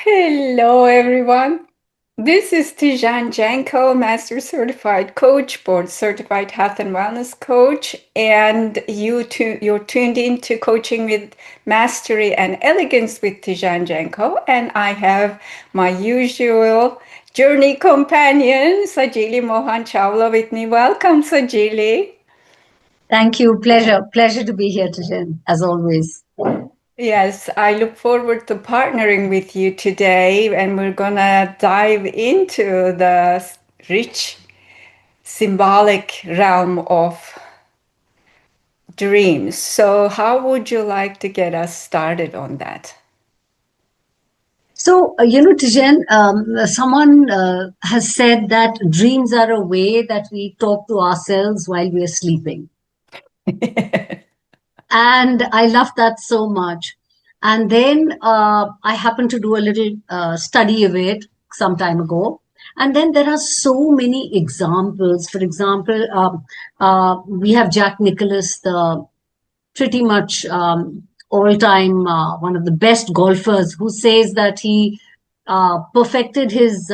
Hello, everyone. This is Tijen Genco, Master Certified Coach, Board Certified Health and Wellness Coach, and you're tuned into Coaching with Mastery and Elegance with Tijen Genco, and I have my usual journey companion, Sajili Mohan Chawla, with me. Welcome, Sajili. Thank you. Pleasure to be here, Tijen, as always. Yes, I look forward to partnering with you today, and we're gonna dive into the rich symbolic realm of dreams. So, how would you like to get us started on that? Tijen, someone has said that dreams are a way that we talk to ourselves while we are sleeping. And I love that so much. And then I happened to do a little study of it some time ago. And then there are so many examples. For example, we have Jack Nicklaus, the pretty much all time one of the best golfers, who says that he perfected his,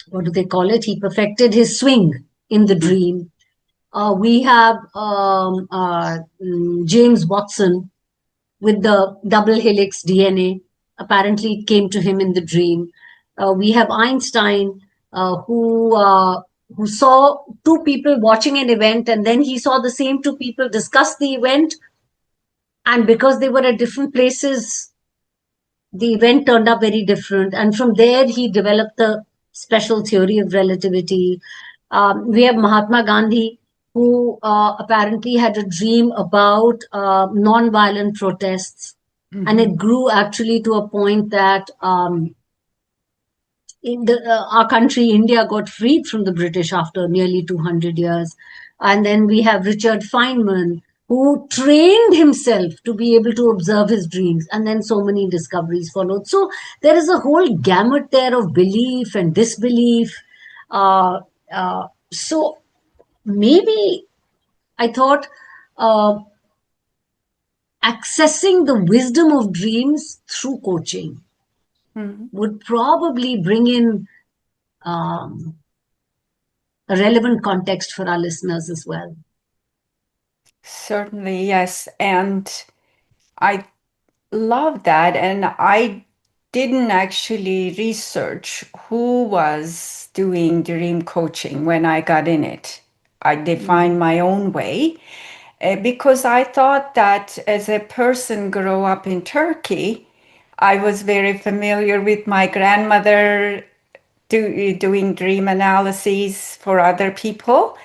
what do they call it? He perfected his swing in the dream. We have James Watson with the double helix DNA. Apparently, it came to him in the dream. We have Einstein, who saw two people watching an event, and then he saw the same two people discuss the event, and because they were at different places, the event turned up very different. And from there, he developed the special theory of relativity. We have Mahatma Gandhi, who apparently had a dream about non-violent protests. Mm-hmm. And it grew actually to a point that our country, India, got freed from the British after nearly 200 years. And then we have Richard Feynman, who trained himself to be able to observe his dreams. And then so many discoveries followed. So there is a whole gamut there of belief and disbelief. So maybe I thought accessing the wisdom of dreams through coaching would probably bring in a relevant context for our listeners as well. Certainly, yes. And I love that. And I didn't actually research who was doing dream coaching when I got in it. I defined my own way because I thought that as a person grow up in Turkey, I was very familiar with my grandmother doing dream analyses for other people.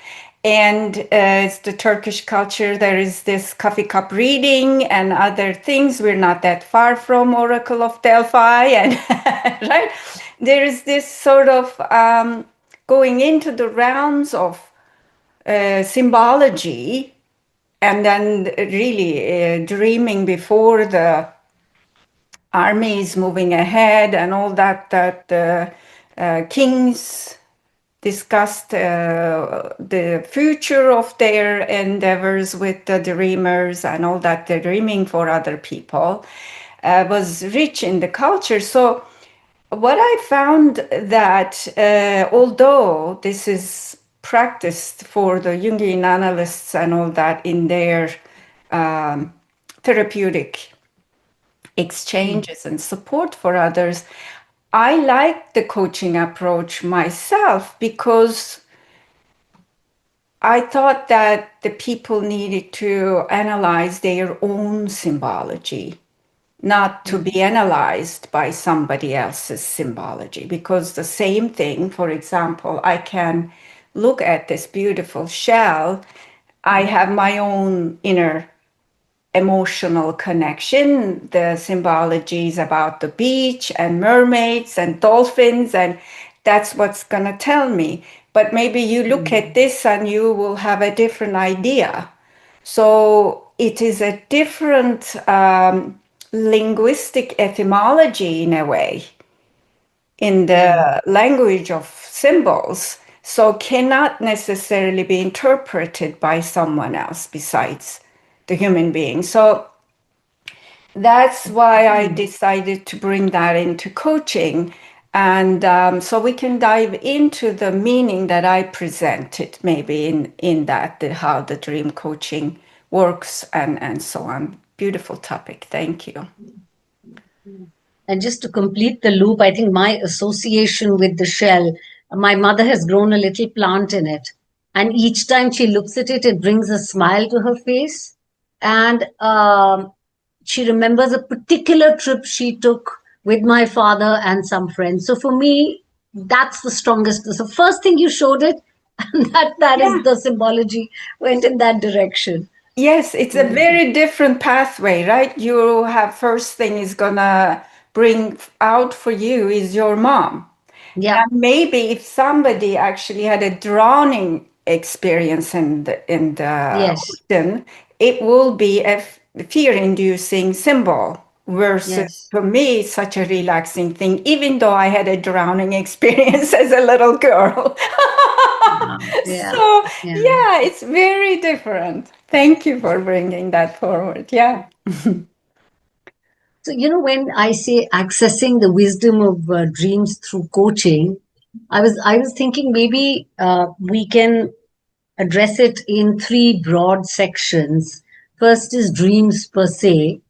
And it's the Turkish culture. There is this coffee cup reading and other things. We're not that far from Oracle of Delphi, and right there is this sort of going into the realms of symbology, and then really dreaming before the army is moving ahead and all that. Kings discussed the future of their endeavors with the dreamers and all that, the dreaming for other people was rich in the culture. So what I found that although this is practiced for the Jungian analysts and all that in their therapeutic exchanges and support for others, I like the coaching approach myself because I thought that the people needed to analyze their own symbology, not to be analyzed by somebody else's symbology. Because the same thing, for example, I can look at this beautiful shell, I have my own inner emotional connection. The symbology is about the beach and mermaids and dolphins, and that's what's going to tell me. But maybe you look at this and you will have a different idea. So it is a different linguistic etymology in a way, in the language of symbols. So cannot necessarily be interpreted by someone else besides the human being. So that's why I decided to bring that into coaching. And so we can dive into the meaning that I presented, maybe in that, how the dream coaching works and so on. Beautiful topic. Thank you. And just to complete the loop, I think my association with the shell, my mother has grown a little plant in it. And each time she looks at it, it brings a smile to her face. And she remembers a particular trip she took with my father and some friends. So for me, that's the strongest. So first thing you showed it, and that is Yeah. the symbology went in that direction. Yes, it's a very different pathway, right? You have first thing is gonna bring out for you is your mom. Yeah. And maybe if somebody actually had a drowning experience in the Yes. ocean, it will be a fear-inducing symbol versus Yes. for me such a relaxing thing, even though I had a drowning experience as a little girl. Yeah. So Yeah. yeah, it's very different. Thank you for bringing that forward. Yeah. So, when I say accessing the wisdom of dreams through coaching, I was thinking maybe we can address it in three broad sections. First is dreams per se,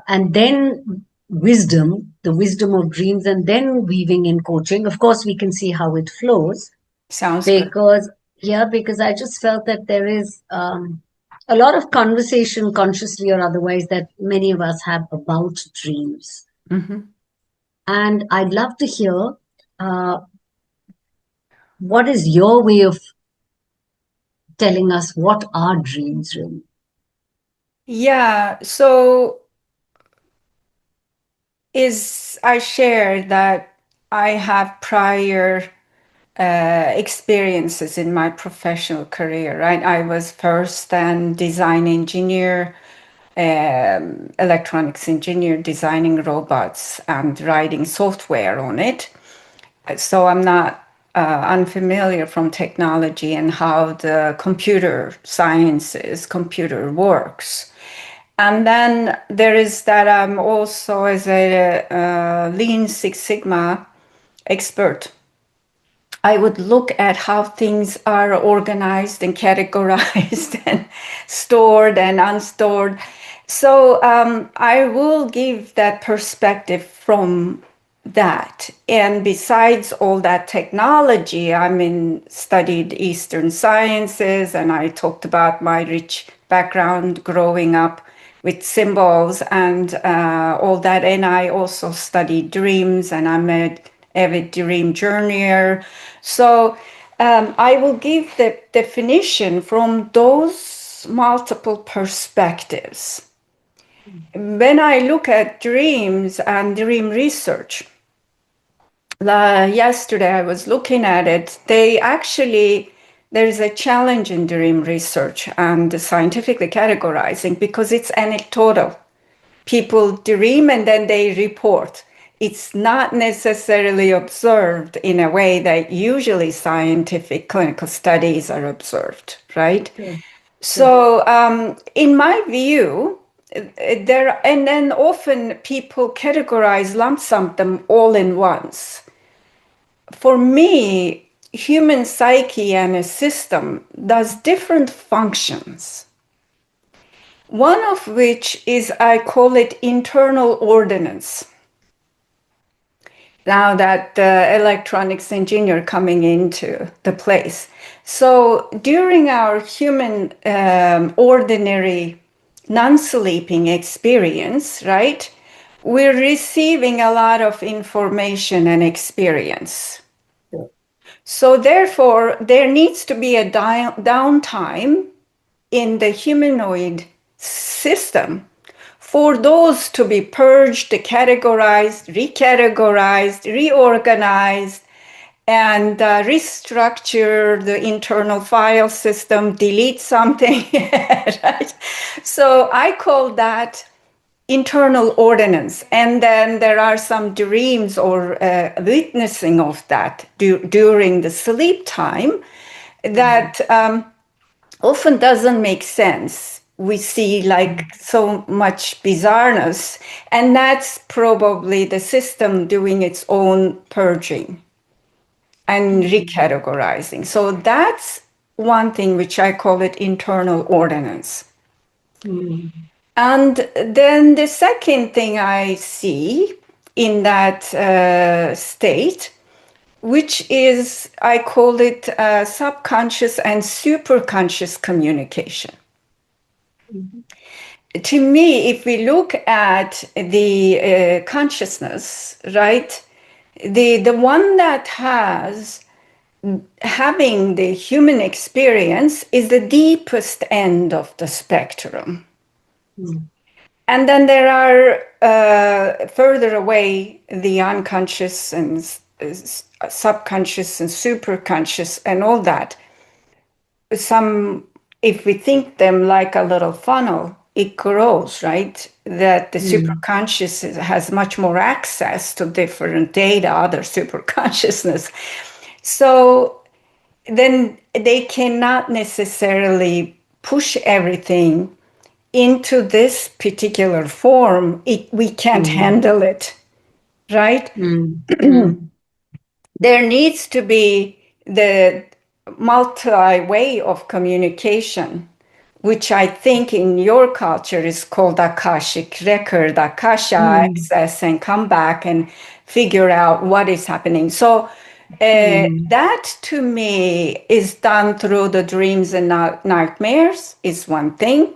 and then wisdom, the wisdom of dreams, and then weaving in coaching. Of course, we can see how it flows Sounds good. because, yeah, because I just felt that there is a lot of conversation, consciously or otherwise, that many of us have about dreams. Mhm. And I'd love to hear uh, what is your way of telling us what are dreams really? Yeah, so is I share that I have prior experiences in my professional career, right? I was first an design engineer, electronics engineer, designing robots and writing software on it. So I'm not unfamiliar from technology and how the computer sciences, computer works. And then there is that I'm also as a Lean Six Sigma expert. I would look at how things are organized and categorized and stored and unstored. So I will give that perspective from that. And besides all that technology, studied Eastern sciences, and I talked about my rich background growing up with symbols and all that. And I also studied dreams, and I'm a avid dream journeyer. So I will give the definition from those multiple perspectives. When I look at dreams and dream research, yesterday I was looking at it, there is a challenge in dream research and scientifically categorizing because it's anecdotal. People dream and then they report. It's not necessarily observed in a way that usually scientific clinical studies are observed, right? Sure, sure. So, in my view, and then often people categorize, lump sum them all in once. For me, human psyche and a system does different functions. One of which is, I call it internal ordinance. Now that electronics engineer coming into the place. So during our human ordinary non-sleeping experience, right, we're receiving a lot of information and experience. Sure. So therefore, there needs to be a downtime in the humanoid system for those to be purged, categorized, recategorized, reorganized, and restructure the internal file system, delete something, right? So I call that internal ordinance. And then there are some dreams or witnessing of that during the sleep time that often doesn't make sense we see like so much bizarreness. And that's probably the system doing its own purging and recategorizing. So that's one thing which I call it internal ordinance. Mm. And then the second thing I see in that state, which is, I call it subconscious and superconscious communication. To me, if we look at the consciousness, right, the one that has having the human experience is the deepest end of the spectrum. Mm. And then there are further away the unconscious and subconscious and superconscious and all that. Some, if we think them like a little funnel, it grows, right? That the Mm. superconscious has much more access to different data, other superconsciousness. So then they cannot necessarily push everything into this particular form. We can't Mm. handle it, right? Mm. Mm. There needs to be the multi way of communication, which I think in your culture is called Akashic record, Akasha Mm. access, and come back and figure out what is happening. So Mm. that to me is done through the dreams and nightmares, is one thing.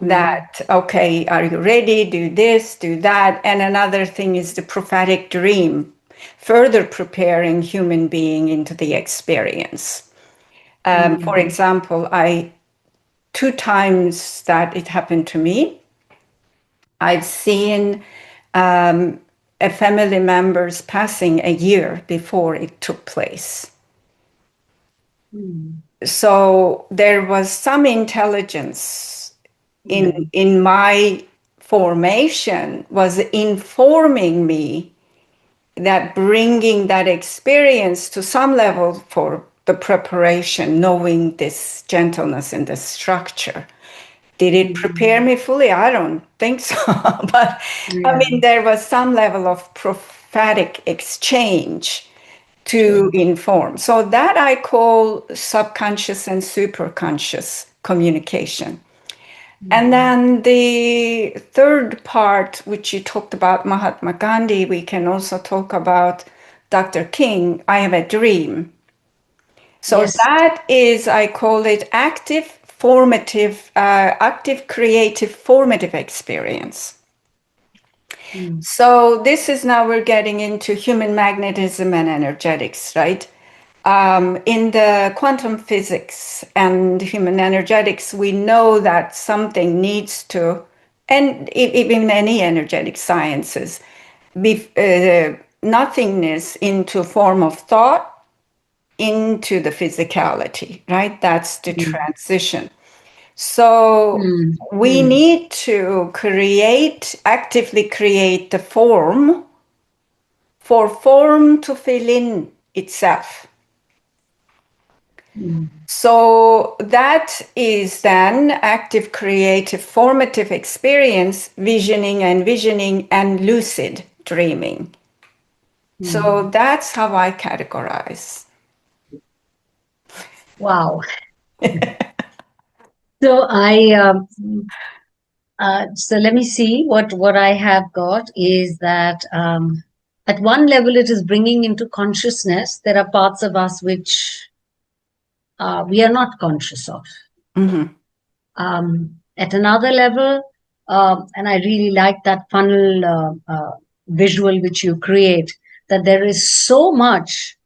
Mm. That, okay, are you ready? Do this, do that. And another thing is the prophetic dream, further preparing human being into the experience. For Mm. example, I two times that it happened to me, I've seen a family member's passing a year before it took place. Mm. So there was some intelligence Mm. in my formation was informing me that bringing that experience to some level for the preparation, knowing this gentleness and this structure. Did it prepare Mm. me fully? I don't think so. But I Yeah. mean, there was some level of prophetic exchange to Sure. inform. So that I call subconscious and superconscious communication. And Mm. then the third part, which you talked about Mahatma Gandhi, we can also talk about Dr. King. I have a dream. So Yes. that is, I call it active, formative, active, creative, formative experience. Mm. So this is now we're getting into human magnetism and energetics, right? In the quantum physics and human energetics, we know that something needs to, and even any energetic sciences, be nothingness into form of thought into the physicality, right? That's the Mm. transition. So Mm. we Mm. need to create, actively create the form for form to fill in itself. Mm. So that is then active, creative, formative experience, visioning and lucid dreaming. So Mm. that's how I categorize. Wow. So so let me see what I have got is that at one level it is bringing into consciousness. There are parts of us which we are not conscious of. Mm-hmm. At another level, and I really like that funnel visual which you create, that there is so much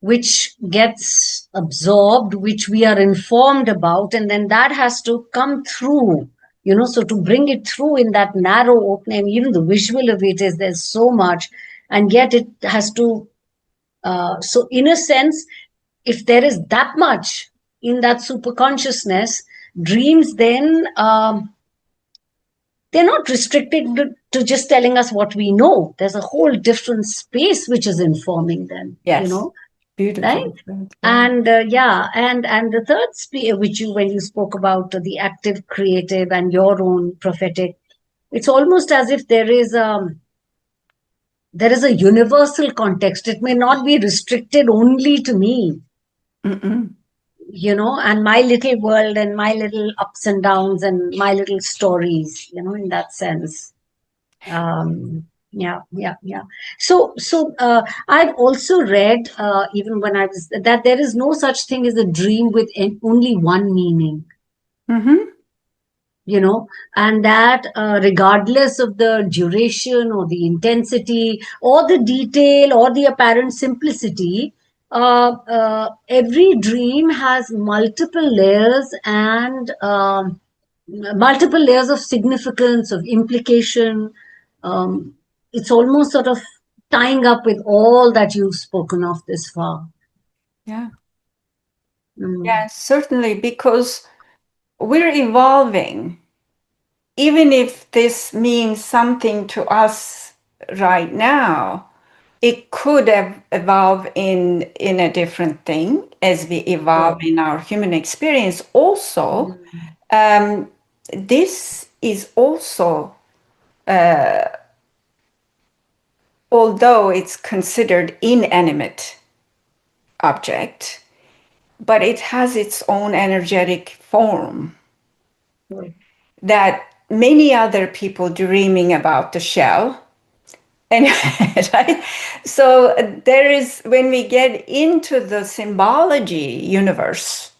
which gets absorbed, which we are informed about, and then that has to come through, so to bring it through in that narrow opening, even the visual of it is there's so much, and yet it has to, so in a sense, if there is that much in that super consciousness, dreams then, they're not restricted to just telling us what we know. There's a whole different space which is informing them, Yes. right? Beautifully said. Yeah. And yeah, and the third which you, when you spoke about the active creative and your own prophetic, it's almost as if there is a universal context. It may not be restricted only to me, Mm-mm. and my little world and my little ups and downs and my little stories, in that sense. Yeah, yeah, yeah. So I've also read, even when I was, that there is no such thing as a dream with only one meaning. Mm-hmm. you know and that regardless of the duration or the intensity or the detail or the apparent simplicity, every dream has multiple layers and multiple layers of significance, of implication. um, it's almost sort of tying up with all that you've spoken of this far. Yeah. Mm, Yeah, certainly, because we're evolving. Even if this means something to us right now, it could evolve in a different thing as we evolve sure. in our human experience. Also, Mm, um, this is also, although it's considered inanimate object, but it has its own energetic form sure. that many other people dreaming about the shell. And right, so there is, when we get into the symbology universe,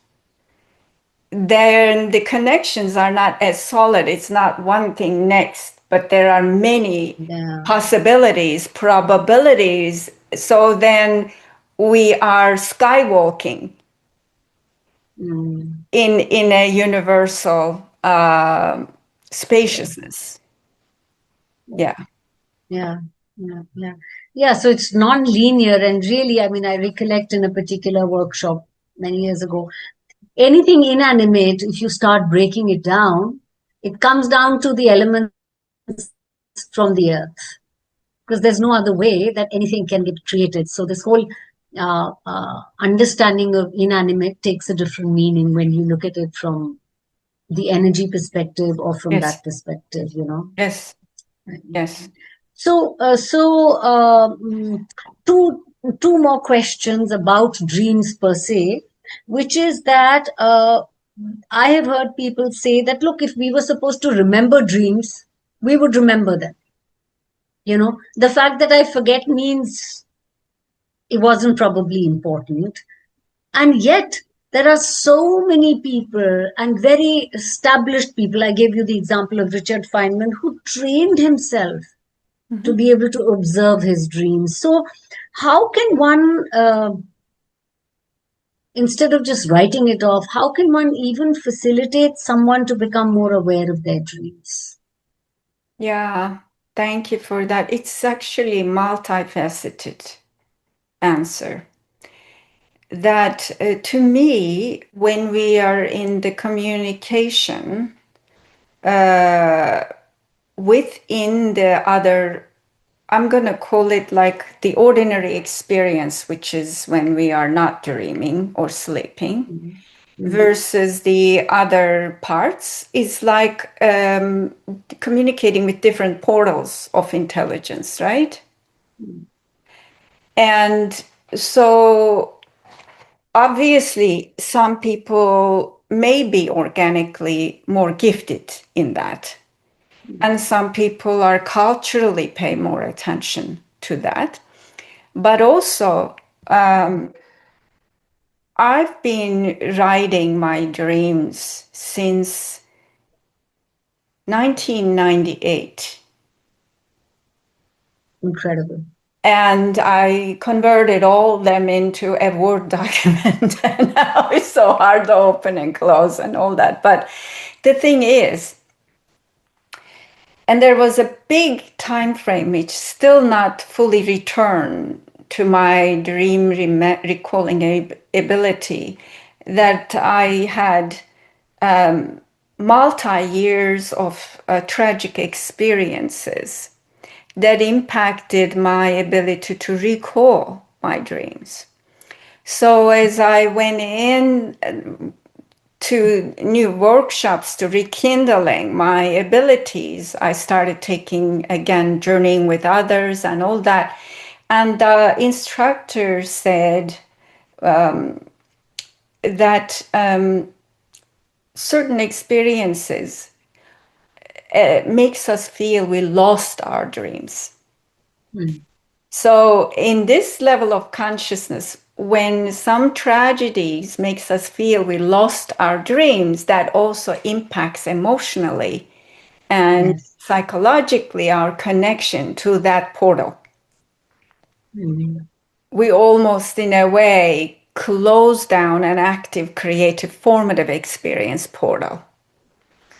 then the connections are not as solid. It's not one thing next, but there are many Yeah. possibilities, probabilities. So then we are skywalking Mm. in a universal spaciousness. Yeah. Yeah, yeah, yeah. Yeah, so it's non-linear, and really, I mean, I recollect in a particular workshop many years ago, anything inanimate, if you start breaking it down, it comes down to the elements from the earth, because there's no other way that anything can get created. So this whole understanding of inanimate takes a different meaning when you look at it from the energy perspective or from that Yes. perspective. Yes. Yes. So, two more questions about dreams per se, which is that I have heard people say that, look, if we were supposed to remember dreams, we would remember them. The fact that I forget means it wasn't probably important. And yet, there are so many people and very established people. I gave you the example of Richard Feynman, who trained himself to Mhm. be able to observe his dreams. So, how can one, instead of just writing it off, how can one even facilitate someone to become more aware of their dreams? Yeah, thank you for that. It's actually multifaceted answer. That to me, when we are in the communication uh, within the other, I'm going to call it like the ordinary experience, which is when we are not dreaming or sleeping, Mm-hmm. versus the other parts, is like communicating with different portals of intelligence, right? And so obviously, some people may be organically more gifted in that. And some people are culturally pay more attention to that. But also, I've been writing my dreams since 1998. Incredible. And I converted all of them into a Word document. And now it's so hard to open and close and all that. But the thing is, and there was a big time frame which still not fully returned to my dream recalling ability, that I had multi years of tragic experiences that impacted my ability to recall my dreams. So as I went in to new workshops to rekindling my abilities, I started taking again journeying with others and all that. And the instructor said that certain experiences makes us feel we lost our dreams. Mm. So in this level of consciousness, when some tragedies makes us feel we lost our dreams, that also impacts emotionally and Yes. psychologically our connection to that portal. Mm. We almost, in a way, close down an active, creative, formative experience portal.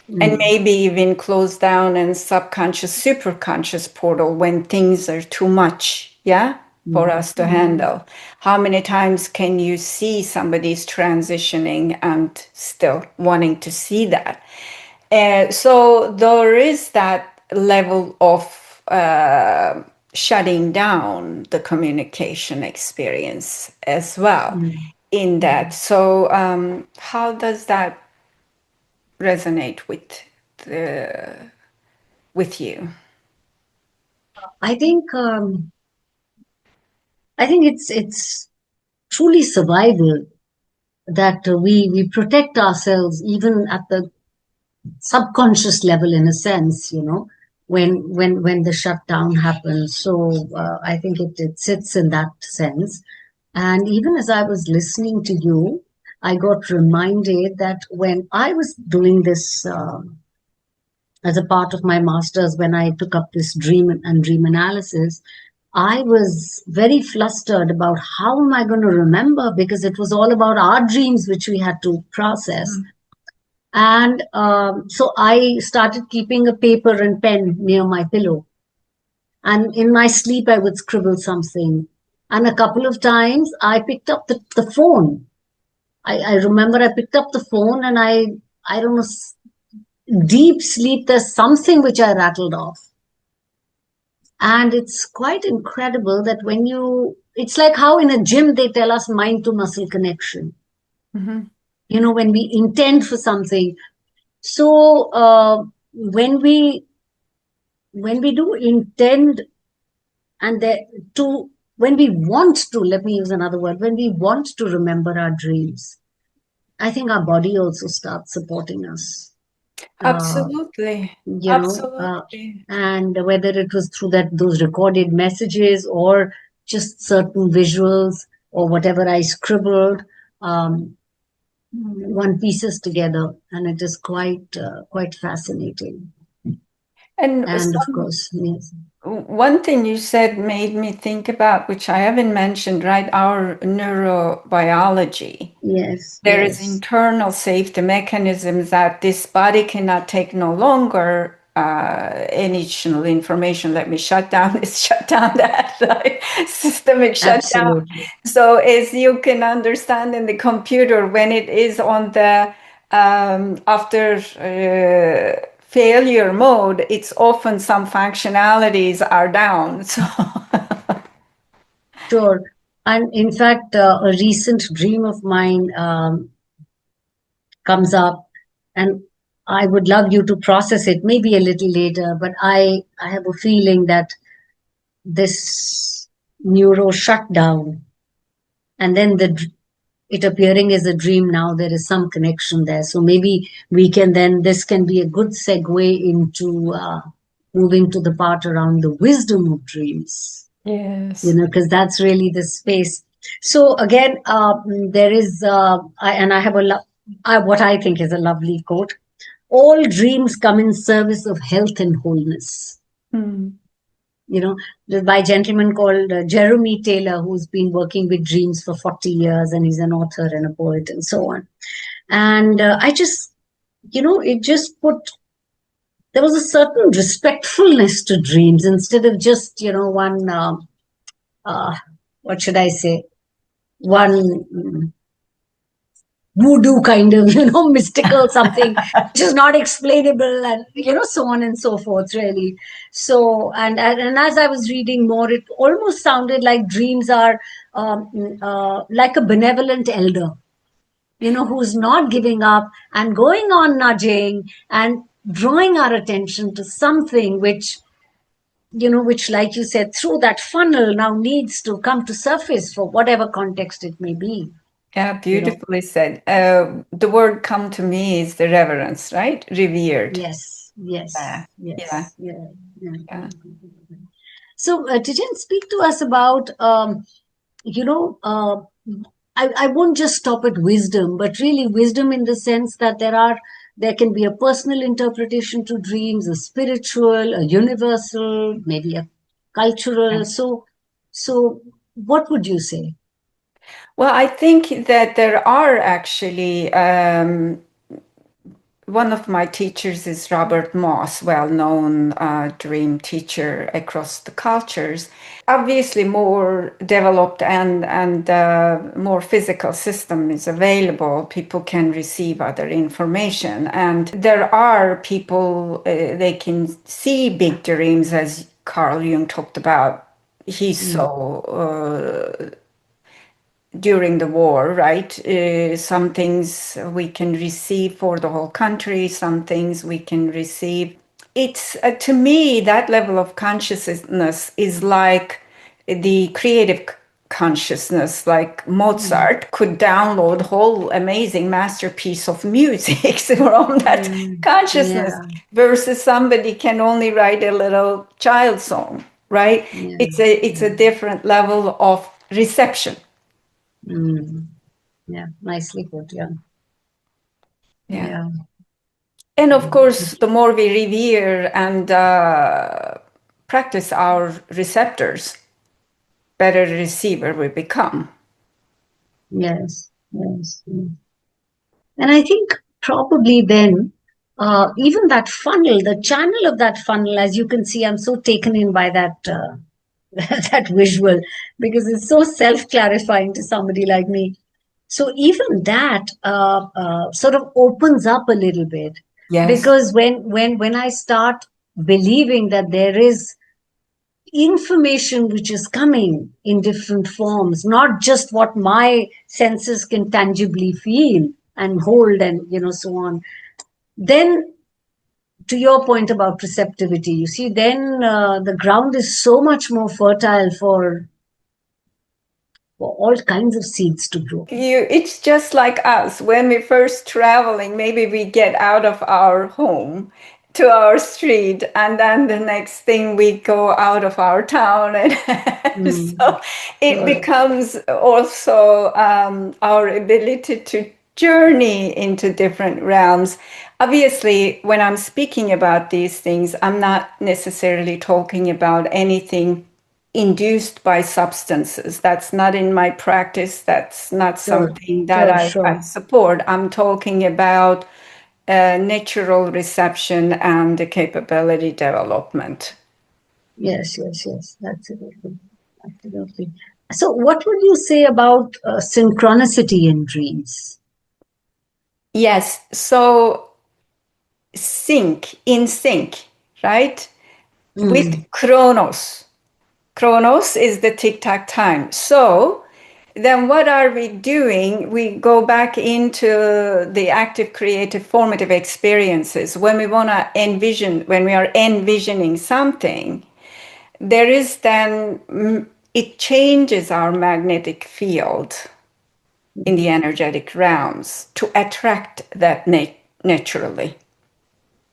And Mm. maybe even close down a subconscious, superconscious portal when things are too much, yeah, for Mm. us to handle. How many times can you see somebody's transitioning and still wanting to see that? So there is that level of shutting down the communication experience as well Mm. in that. So how does that resonate the, with you? I think it's truly survival that we protect ourselves even at the subconscious level, in a sense, when the shutdown happens. So I think it sits in that sense. And even as I was listening to you, I got reminded that when I was doing this as a part of my master's, when I took up this dream and dream analysis, I was very flustered about how am I going to remember, because it was all about our dreams which we had to process. And so I started keeping a paper and pen near my pillow. And in my sleep, I would scribble something. And a couple of times I picked up the phone. I remember I picked up the phone and I don't know, deep sleep, there's something which I rattled off. And it's quite incredible that it's like how in a gym they tell us mind to muscle connection, Mm-hmm. when we intend for something. So when we do intend, and to when we want to, let me use another word, when we want to remember our dreams, I think our body also starts supporting us. Uh, Absolutely. you know, uh, Absolutely. and whether it was through those recorded messages or just certain visuals or whatever I scribbled, one pieces together, and it is quite fascinating. And And of some, course, yes, one thing you said made me think about, which I haven't mentioned, right? Our neurobiology. yes, There is yes, internal safety mechanisms that this body cannot take no longer additional information. Let me shut down this, shut down that, like systemic shutdown. absolutely. So as you can understand in the computer, when it is on the after failure mode, it's often some functionalities are down. So Sure. And in fact, a recent dream of mine comes up, and I would love you to process it maybe a little later, but I have a feeling that this neuro shutdown and then it appearing as a dream, now there is some connection there. So maybe this can be a good segue into moving to the part around the wisdom of dreams, yes. because that's really the space. So again, there is, and I have what I think is a lovely quote: "All dreams come in service of health and wholeness." Hmm. You know, by a gentleman called Jeremy Taylor, who's been working with dreams for 40 years, and he's an author and a poet and so on. And I just, it just there was a certain respectfulness to dreams instead of just, one, uh, what should I say? One voodoo kind of, mystical something which is not explainable, and so on and so forth, really. So, and as I was reading more, it almost sounded like dreams are like a benevolent elder, who's not giving up and going on nudging and drawing our attention to something which, like you said, through that funnel now needs to come to surface for whatever context it may be, Yeah, you know. beautifully said. The word come to me is the reverence, right? Revered. Yes, Yeah, yes, yeah, yes, yeah, yeah. yeah. So, Tijen, speak to us about, you know, I won't just stop at wisdom, but really wisdom in the sense that there can be a personal interpretation to dreams, a spiritual, a universal, maybe a cultural. Yeah. So what would you say? Well, I think that there are actually one of my teachers is Robert Moss, well-known dream teacher across the cultures. Obviously, more developed and more physical system is available. People can receive other information, and there are people they can see big dreams, as Carl Jung talked about. He's Mm, so during the war, right? Some things we can receive for the whole country, some things we can receive. It's to me, that level of consciousness is like the creative consciousness, like mm, Mozart could download whole amazing masterpiece of music from that mm, consciousness, yeah, versus somebody can only write a little child song, right? yeah, It's a yeah, different level of reception. mm, yeah. Nicely put. Yeah, Yeah. yeah. And of Mm. course, the more we revere and practice our receptors, better receiver we become. Yes, yes, yes. And I think probably then, even that funnel, the channel of that funnel, as you can see, I'm so taken in by that that visual, because it's so self-clarifying to somebody like me. So even that sort of opens up a little bit, Yes. because when I start believing that there is information which is coming in different forms, not just what my senses can tangibly feel and hold and so on, then to your point about receptivity, you see, then the ground is so much more fertile for all kinds of seeds to grow. It's just like us when we first traveling, maybe we get out of our home to our street, and then the next thing we go out of our town, and Mm, so it sure. becomes also our ability to journey into different realms. Obviously, when I'm speaking about these things, I'm not necessarily talking about anything induced by substances. That's not in my practice. That's not Sure, something that sure, I sure. support. I'm talking about natural reception and the capability development. Yes, yes, yes. Absolutely. Absolutely. So, what would you say about synchronicity in dreams? Yes, so in sync, right? With Mm, Chronos. Chronos is the tick tack time. So then what are we doing? We go back into the active, creative, formative experiences. When we want to envision, when we are envisioning something, there is then, it changes our magnetic field in the energetic realms to attract that naturally.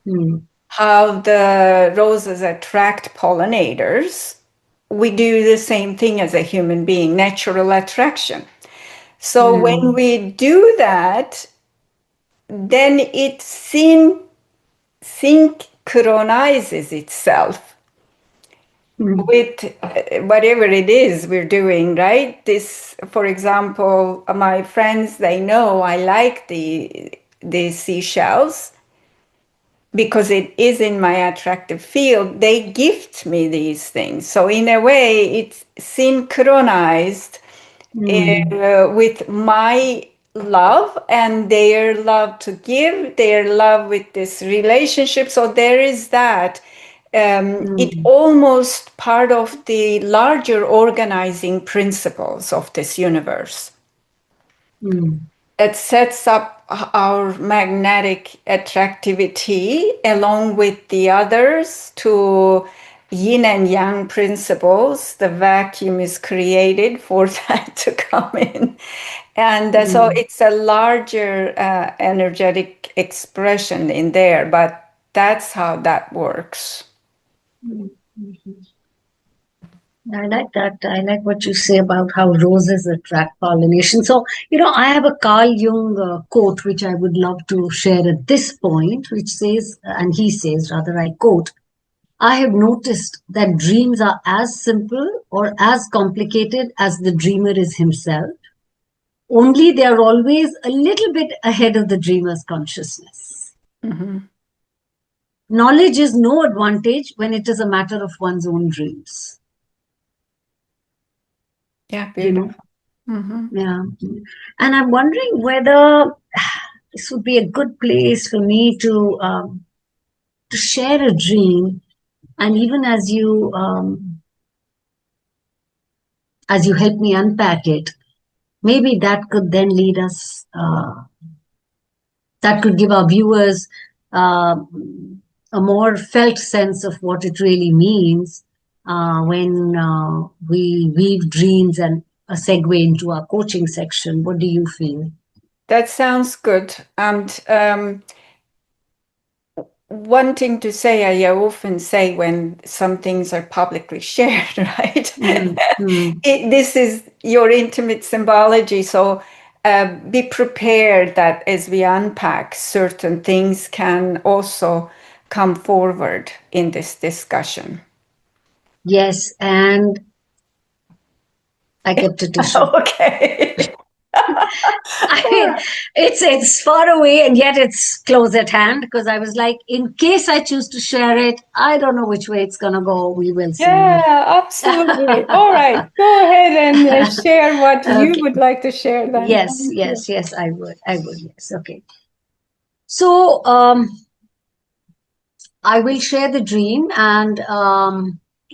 mm, How the roses attract pollinators, we do the same thing as a human being, natural attraction. So when mm, we do that, then it synchronizes itself mm, with whatever it is we're doing, right? This, for example, my friends, they know I like the seashells because it is in my attractive field. They gift me these things. So in a way, it's synchronized mm, with my love and their love to give, their love with this relationship. So there is that. It Mm, almost part of the larger organizing principles of this universe. mm, It sets up our magnetic attractivity along with the others to yin and yang principles. The vacuum is created for that to come in. And so mm, it's a larger energetic expression in there, but that's how that works. mm, mhm. I like that. I like what you say about how roses attract pollination. So, I have a Carl Jung quote which I would love to share at this point, which says, and he says, rather, I quote, I have noticed that dreams are as simple or as complicated as the dreamer is himself, only they are always a little bit ahead of the dreamer's consciousness. Mm-hmm. Knowledge is no advantage when it is a matter of one's own dreams. Yeah, You know, beautiful. Mm-hmm. yeah. And I'm wondering whether this would be a good place for me to share a dream, and even as you help me unpack it, maybe that could then lead us. That could give our viewers uh, a more felt sense of what it really means when we weave dreams and a segue into our coaching section. What do you feel? That sounds good. And one thing to say, I often say when some things are publicly shared, right? Mm, mm. This is your intimate symbology. So be prepared that as we unpack, certain things can also come forward in this discussion. Yes, and I kept a tissue. Okay. I mean, it's far away and yet it's close at hand because I was like, in case I choose to share it, I don't know which way it's gonna go. We will see. Yeah, absolutely. All right. Go ahead and share what you Okay. would like to share then. Yes, Thank you. yes, yes, I would. I would, yes. Okay. So I will share the dream and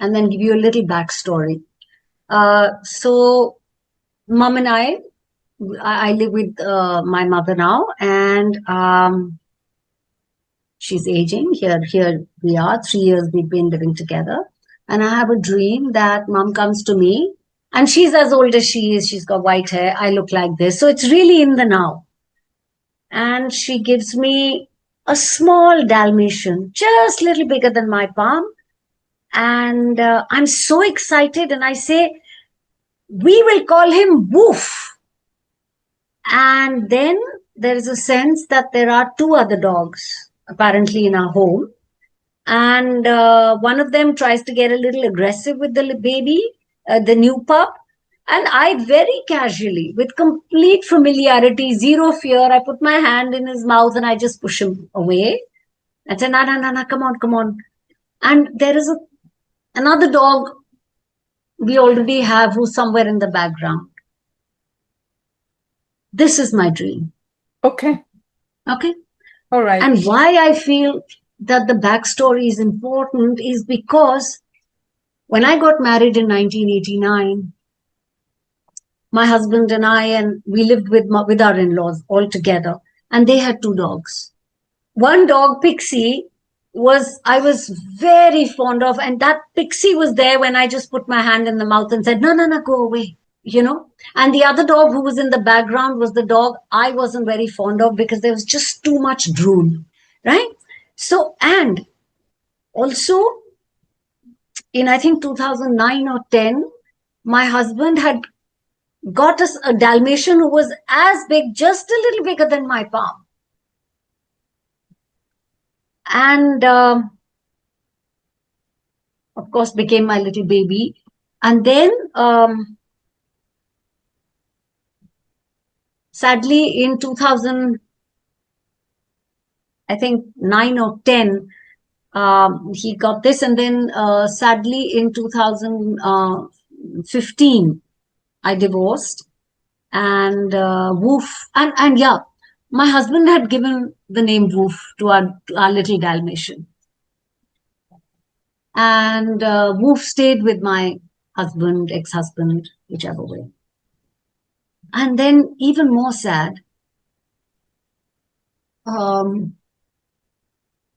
then give you a little backstory. So mom and I live with my mother now, and she's aging. Here we are. 3 years we've been living together, and I have a dream that mom comes to me, and she's as old as she is. She's got white hair. I look like this, so it's really in the now. And she gives me a small Dalmatian, just a little bigger than my palm, and I'm so excited, and I say, "We will call him Woof." And then there is a sense that there are two other dogs apparently in our home. And one of them tries to get a little aggressive with the baby, the new pup. And I very casually, with complete familiarity, zero fear, I put my hand in his mouth and I just push him away. I say, "Na, na, na, na, come on, come on." And there is another dog we already have who's somewhere in the background. This is my dream. Okay. Okay. All right. And why I feel that the backstory is important is because when I got married in 1989, my husband and I, and we lived with our in-laws all together, and they had two dogs. One dog, Pixie, I was very fond of, and that Pixie was there when I just put my hand in the mouth and said, "No, no, no, go away." And the other dog who was in the background was the dog I wasn't very fond of because there was just too much drool, right? So, and also in I think 2009 or 10, my husband had got us a Dalmatian who was as big, just a little bigger than my palm. And of course, became my little baby. And then, sadly, in 2000, I think 9 or 10, he got this. And then, sadly, in 2015, I divorced. And Woof, and yeah, my husband had given the name Woof to our little Dalmatian, and Woof stayed with my husband, ex-husband, whichever way. And then, even more sad, um,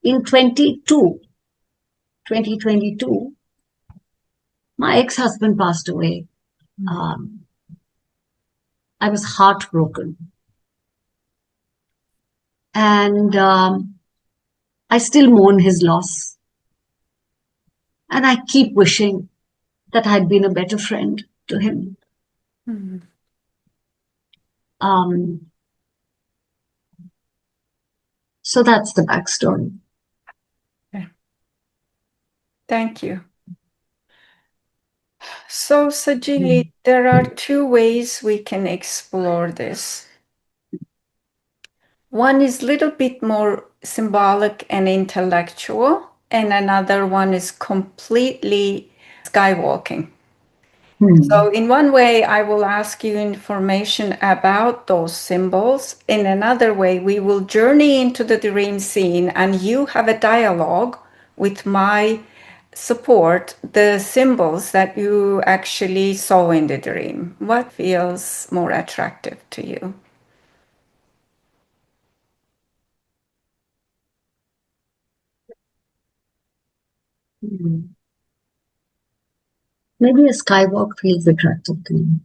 in 2022, my ex-husband passed away. Um, I was heartbroken, and I still mourn his loss. And I keep wishing that I'd been a better friend to him. Mm. Um, so that's the backstory. Okay. Thank you. So, Sajili, there are two ways we can explore this. One is a little bit more symbolic and intellectual, and another one is completely skywalking. So, in one way, I will ask you information about those symbols. In another way, we will journey into the dream scene, and you have a dialogue with my support, the symbols that you actually saw in the dream. What feels more attractive to you? Maybe a skywalk feels attractive to me.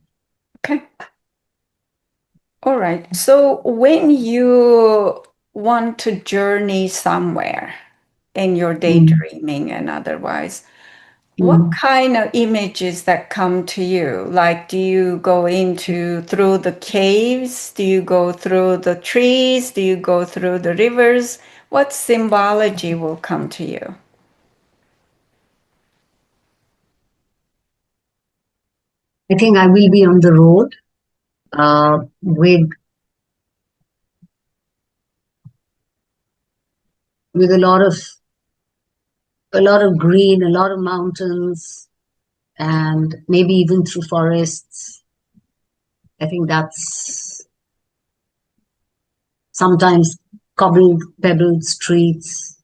Okay. All right. So when you want to journey somewhere in your daydreaming and otherwise, what kind of images that come to you? Like, do you go into through the caves? Do you go through the trees? Do you go through the rivers? What symbology will come to you? I think I will be on the road with a lot of green, a lot of mountains, and maybe even through forests. I think that's sometimes cobbled, pebbled streets.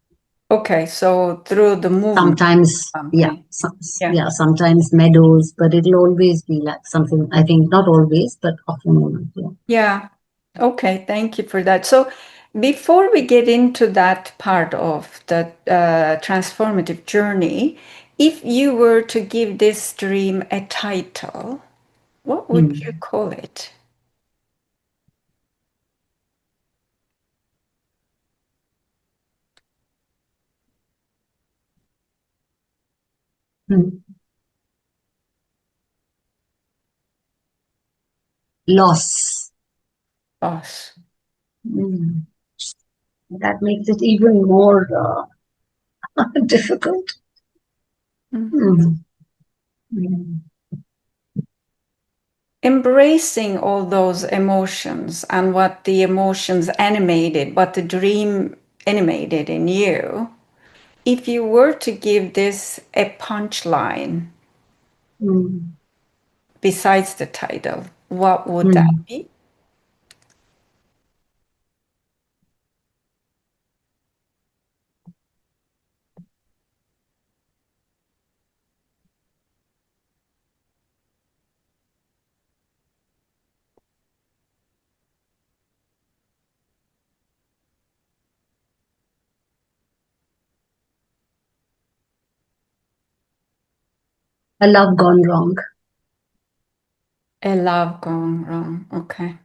Okay, so through the movement, Sometimes, yeah, something. Yeah. yeah, sometimes meadows, but it'll always be like something. I think not always, but often. Yeah. Yeah. Okay, thank you for that. So, before we get into that part of the transformative journey, if you were to give this dream a title, what would you call it? Mm. Loss. Us. Mm. That makes it even more difficult. Mhm. Mm. Mm. Embracing all those emotions and what the emotions animated, what the dream animated in you, if you were to give this a punchline Mm. besides the title, what would that Mm. be? A love gone wrong. A love gone wrong. Okay.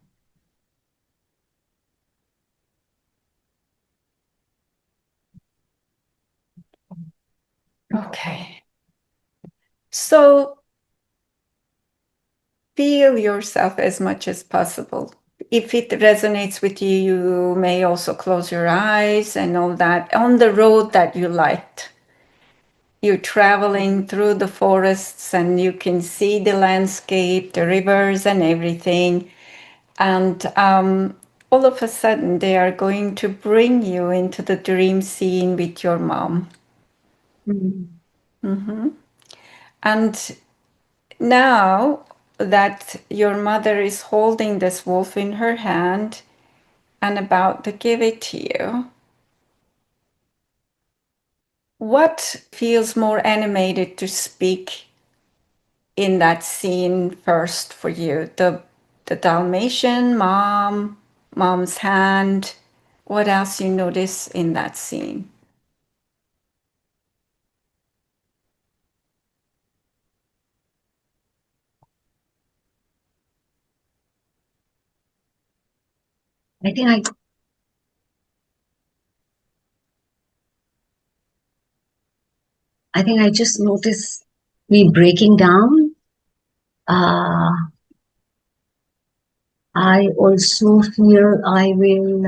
Okay. So feel yourself as much as possible. If it resonates with you, you may also close your eyes and all that. On the road that you liked, you're traveling through the forests and you can see the landscape, the rivers, and everything. And all of a sudden, they are going to bring you into the dream scene with your mom. Mm. And now that your mother is holding this wolf in her hand and about to give it to you. What feels more animated to speak in that scene first for you? The Dalmatian, mom's hand. What else you notice in that scene? I think I I think I just noticed me breaking down. Uh, I also feel I will.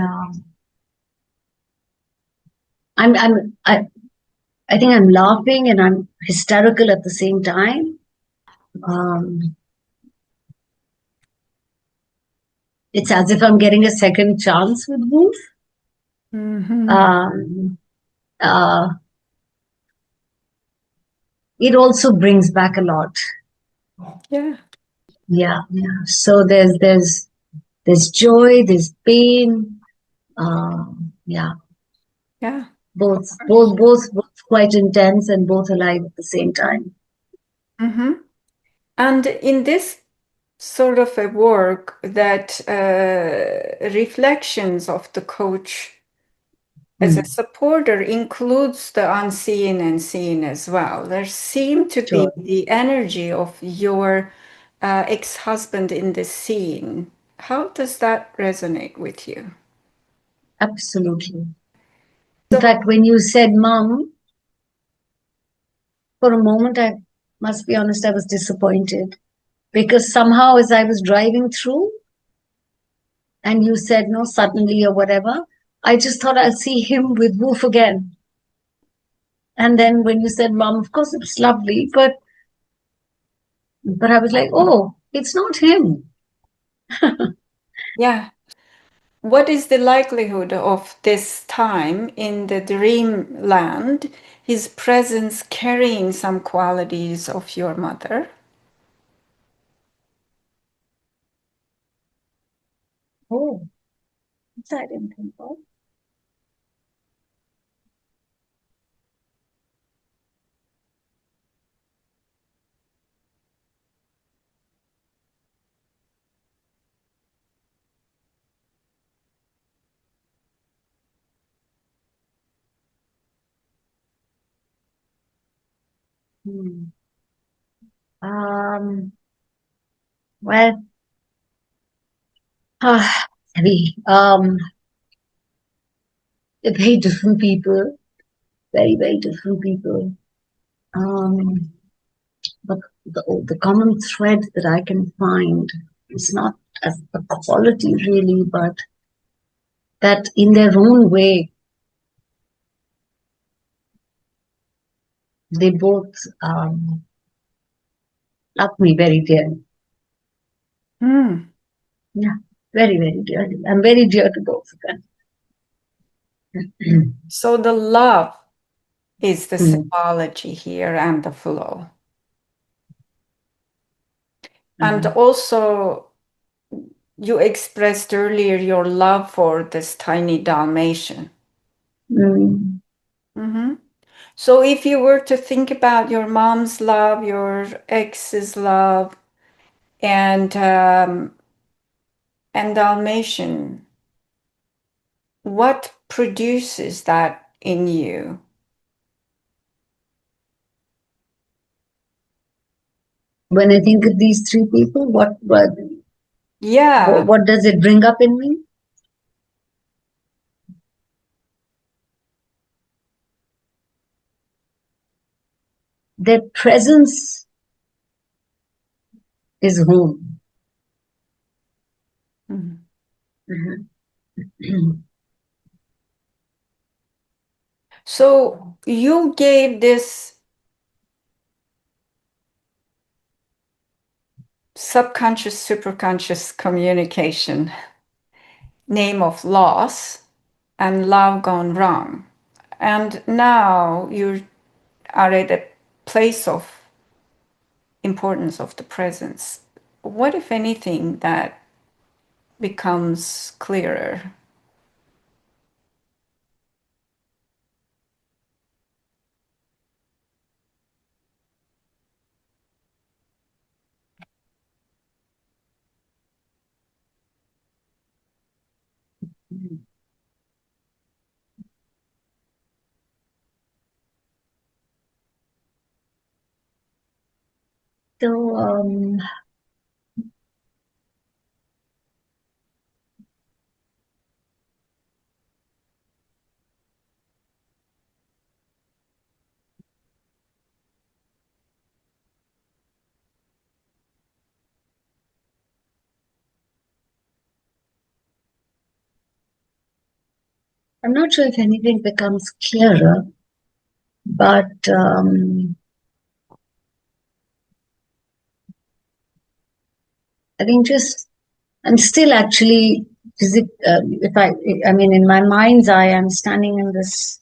I think I'm laughing and I'm hysterical at the same time. Um, it's as if I'm getting a second chance with Wolf. Mm-hmm. Um, uh, it also brings back a lot. Yeah. Yeah, yeah. So there's joy, there's pain. Yeah, Yeah. both quite intense and both alive at the same time. Mm-hmm. And in this sort of a work that reflections of the coach as a Hmm. supporter includes the unseen and seen as well. There seemed to be Sure, the energy of your ex-husband in the scene. How does that resonate with you? absolutely. In So, fact, when you said mom, for a moment, I must be honest, I was disappointed because somehow as I was driving through and you said no suddenly or whatever, I just thought I'll see him with Wolf again. And then when you said mom, of course it's lovely, but I was like, oh, it's not him. yeah, what is the likelihood of this time in the dreamland, his presence carrying some qualities of your mother? Oh, I didn't think of. Hmm. Um, well, heavy. They're very different people, very, very different people. Um, but the common thread that I can find is not as a quality really, but that in their own way, they both love me very dearly. Hmm. Yeah, very, very dearly. I'm very dear to both of them. So the love is the Hmm. symbology here and the flow. And Um, also, you expressed earlier your love for this tiny Dalmatian. mm, Mhm. So, if you were to think about your mom's love, your ex's love, and Dalmatian, what produces that in you? when I think of these three people, Yeah. what does it bring up in me? Their presence is home. Mhm. Mhm. So, you gave this subconscious, superconscious communication name of loss and love gone wrong. And now you are at a place of importance of the presence. what, if anything, that becomes clearer? So, I'm not sure if anything becomes clearer, but I think just I'm still actually if I mean, in my mind's eye, I'm standing in this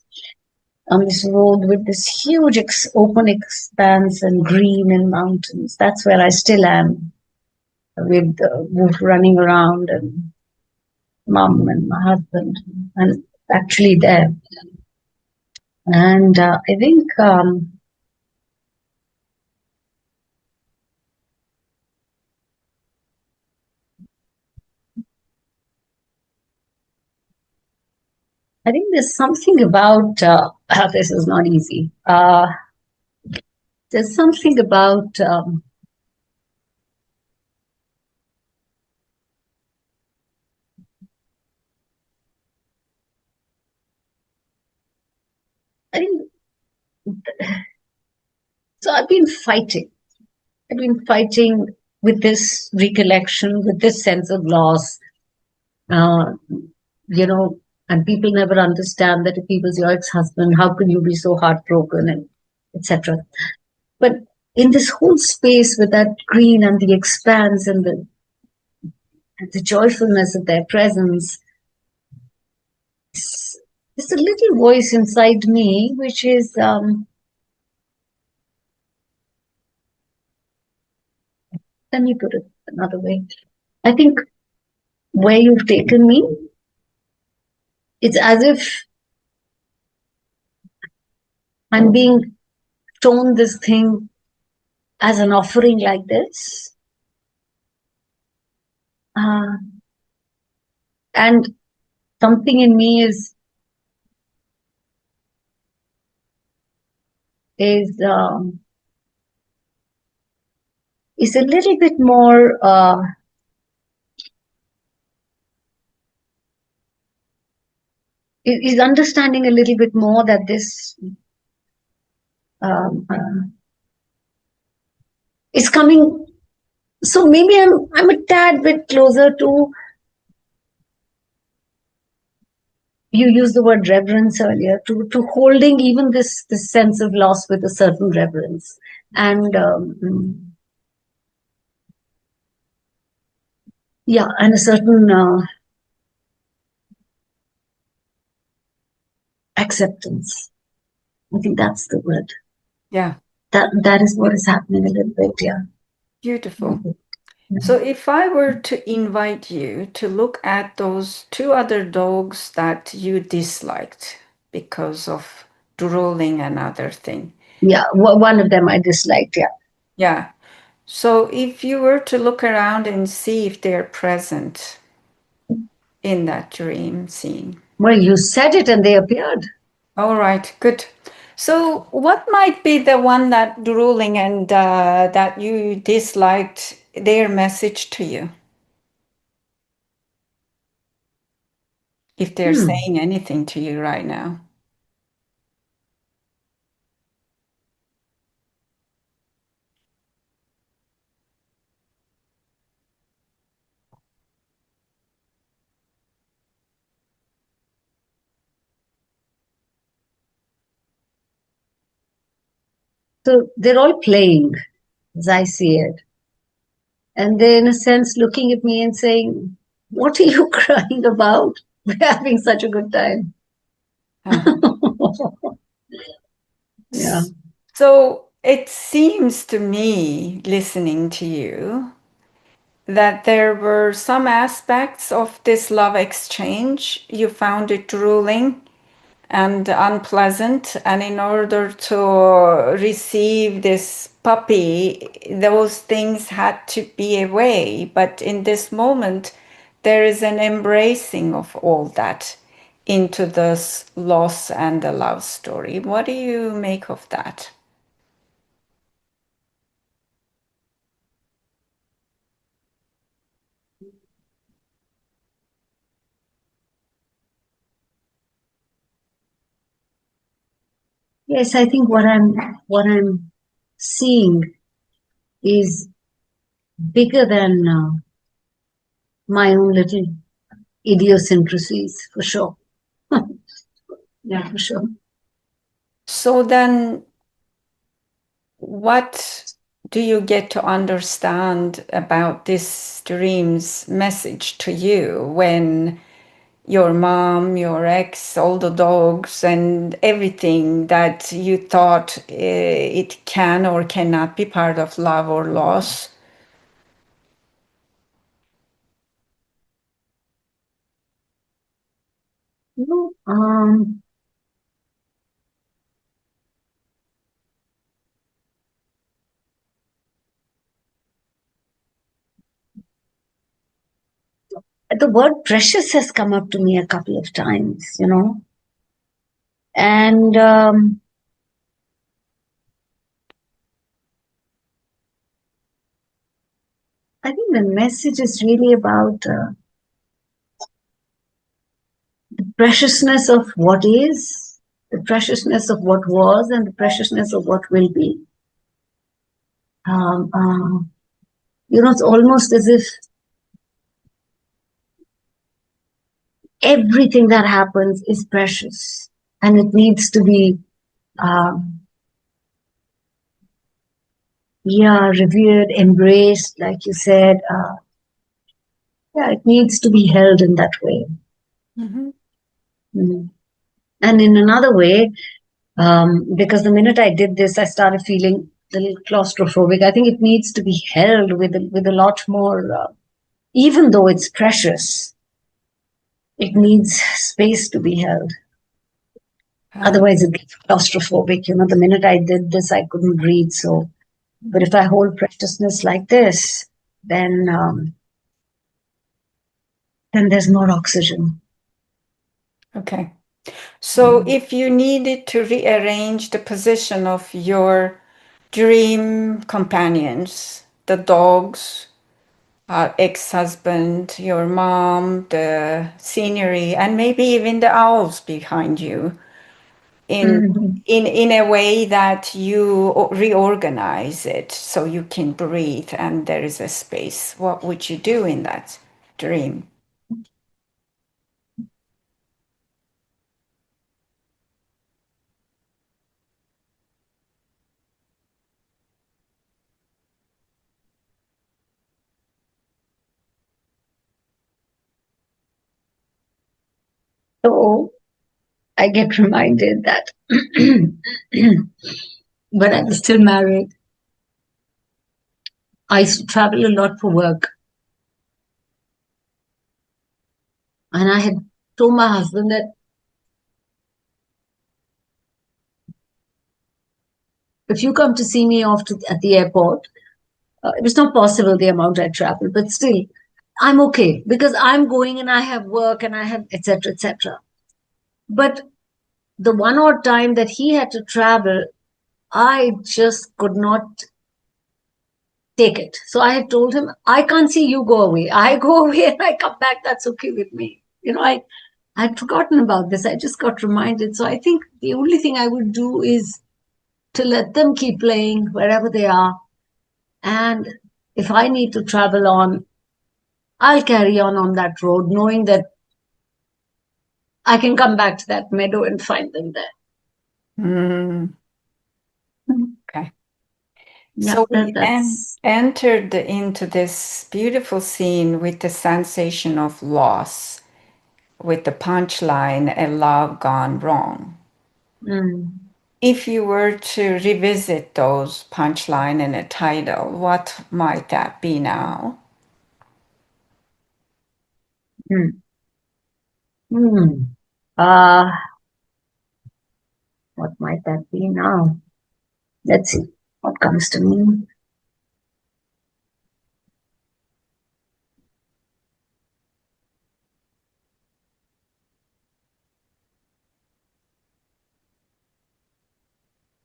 on this road with this huge open expanse and green and mountains. That's where I still am, with Wolf running around and mum and my husband, and actually there. And I think there's something about this is not easy. There's something about I think so. I've been fighting. I've been fighting with this recollection, with this sense of loss. Uh, you know, and people never understand that if he was your ex-husband, how could you be so heartbroken, and etc. But in this whole space with that green and the expanse and the joyfulness of their presence, there's a little voice inside me which is, let me put it another way. I think where you've taken me, it's as if I'm being shown this thing as an offering like this. Uh, and something in me is is a little bit more is understanding a little bit more that this um, uh, is coming. So maybe I'm a tad bit closer to, you used the word reverence earlier, to holding even this sense of loss with a certain reverence, and yeah, and a certain acceptance. I think that's the word. Yeah, That is what is happening a little bit. Yeah. beautiful. So, if I were to invite you to look at those two other dogs that you disliked because of drooling and other thing. Yeah, one of them I disliked. Yeah. Yeah. So, if you were to look around and see if they're present in that dream scene. Well, you said it and they appeared. All right, good. So, what might be the one that drooling and that you disliked their message to you, if they're Hmm. saying anything to you right now? So they're all playing, as I see it. And they're, in a sense, looking at me and saying, "What are you crying about? We're having such a good time." Uh-huh. Yeah. So, it seems to me, listening to you, that there were some aspects of this love exchange you found it drooling and unpleasant. And in order to receive this puppy, those things had to be away. But in this moment, there is an embracing of all that into this loss and the love story. What do you make of that? Yes, I think what I'm seeing is bigger than my own little idiosyncrasies, for sure. Yeah, for sure. So then, what do you get to understand about this dream's message to you when your mom, your ex, all the dogs, and everything that you thought it can or cannot be part of love or loss? You know, the word precious has come up to me a couple of times, and I think the message is really about the preciousness of what is, the preciousness of what was, and the preciousness of what will be. Um, uh, it's almost as if everything that happens is precious and it needs to be, um, yeah, revered, embraced, like you said. Yeah, it needs to be held in that way. Mm-hmm. Mm. And in another way, because the minute I did this, I started feeling a little claustrophobic. I think it needs to be held with a lot more, even though it's precious, it needs space to be held. Uh, Otherwise, it gets claustrophobic. The minute I did this, I couldn't breathe. So, but if I hold preciousness like this, then there's more oxygen. okay. So Mm. if you needed to rearrange the position of your dream companions, the dogs, ex-husband, your mom, the scenery, and maybe even the owls behind you, in Mhm. in a way that you reorganize it so you can breathe and there is a space. What would you do in that dream? So I get reminded that when I was still married, I used to travel a lot for work. And I had told my husband that if you come to see me off at the airport, it was not possible the amount I traveled, but still, I'm okay because I'm going and I have work and I have etc. etc. But the one odd time that he had to travel, I just could not take it. So I had told him, I can't see you go away. I go away and I come back. That's okay with me. I'd forgotten about this. I just got reminded. So I think the only thing I would do is to let them keep playing wherever they are. And if I need to travel on, I'll carry on that road, knowing that I can come back to that meadow and find them there. Mm, okay. Yeah, So we that's. entered into this beautiful scene with the sensation of loss, with the punchline, a love gone wrong. Mm. If you were to revisit those punchline and a title, what might that be now? Hmm. Hmm. Uh, what might that be now? Let's see what comes to me.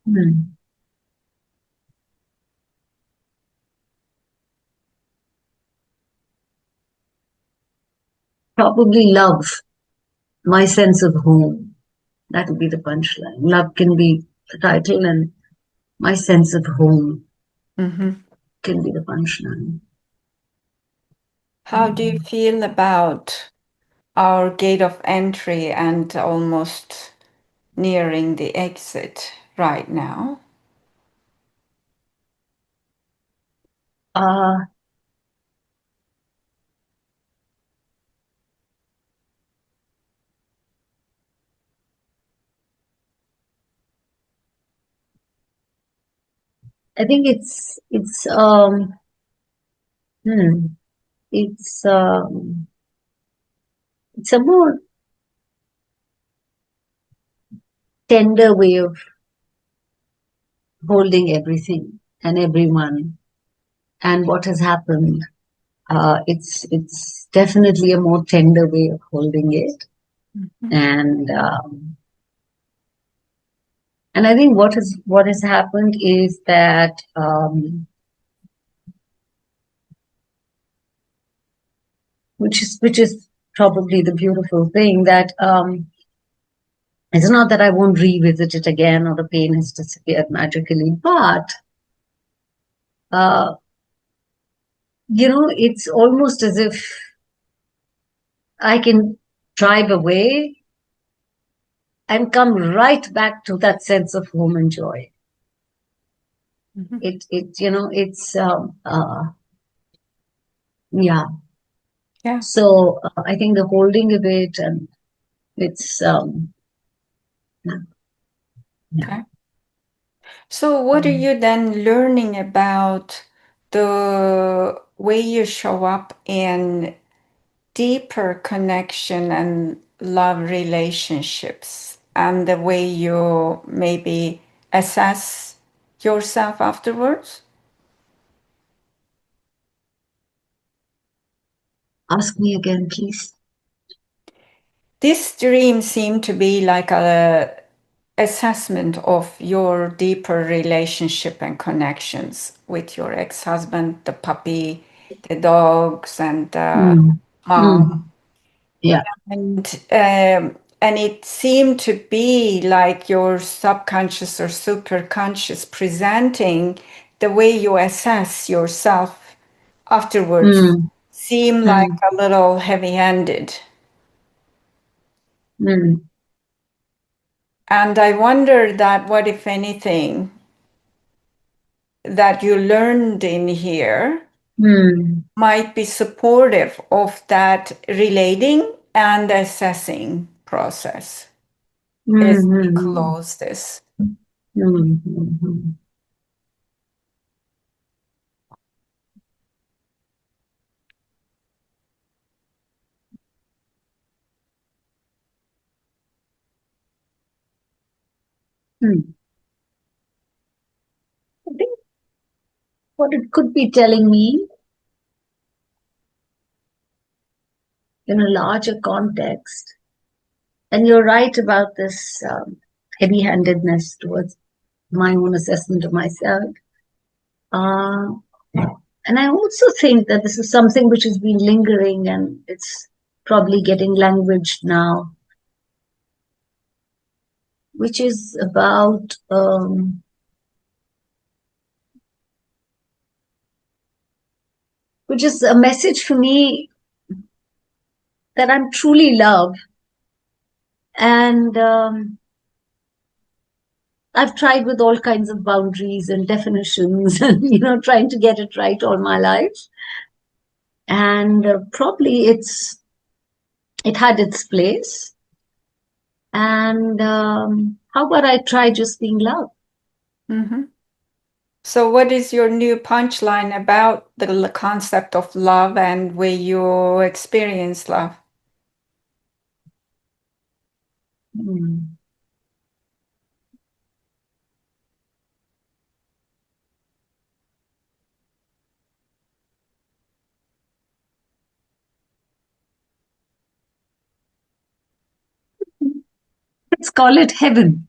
Hmm. Probably love, my sense of home. That would be the punchline. Love can be the title, and my sense of home Mm-hmm. can be the punchline. How do you feel about our gate of entry and almost nearing the exit right now? Uh, I think hmm, it's it's a more tender way of holding everything and everyone and what has happened. It's definitely a more tender way of holding it, Mhm. and and I think what has happened is that which is probably the beautiful thing that it's not that I won't revisit it again or the pain has disappeared magically, but uh, it's almost as if I can drive away and come right back to that sense of home and joy. Mhm. It's yeah. Yeah. So I think the holding of it and it's yeah. Okay. So, what are you then learning about the way you show up in deeper connection and love relationships and the way you maybe assess yourself afterwards? Ask me again, please. This dream seemed to be like a assessment of your deeper relationship and connections with your ex-husband, the puppy, the dogs, and the Mm. mom. Mm. Yeah. And it seemed to be like your subconscious or superconscious presenting the way you assess yourself afterwards Mm. seem like Mm. a little heavy-handed. Mm. And I wonder that what, if anything, that you learned in here Mm. might be supportive of that relating and assessing process as we Mm. close this. Mm. Mm. Mm. I think what it could be telling me in a larger context, and you're right about this heavy-handedness towards my own assessment of myself. Uh, and I also think that this is something which has been lingering and it's probably getting language now, which is about, which is a message for me that I'm truly loved. And I've tried with all kinds of boundaries and definitions and, trying to get it right all my life. And probably it had its place. And how about I try just being loved? Mhm. So, what is your new punchline about the concept of love and where you experience love? Mm. Let's call it heaven.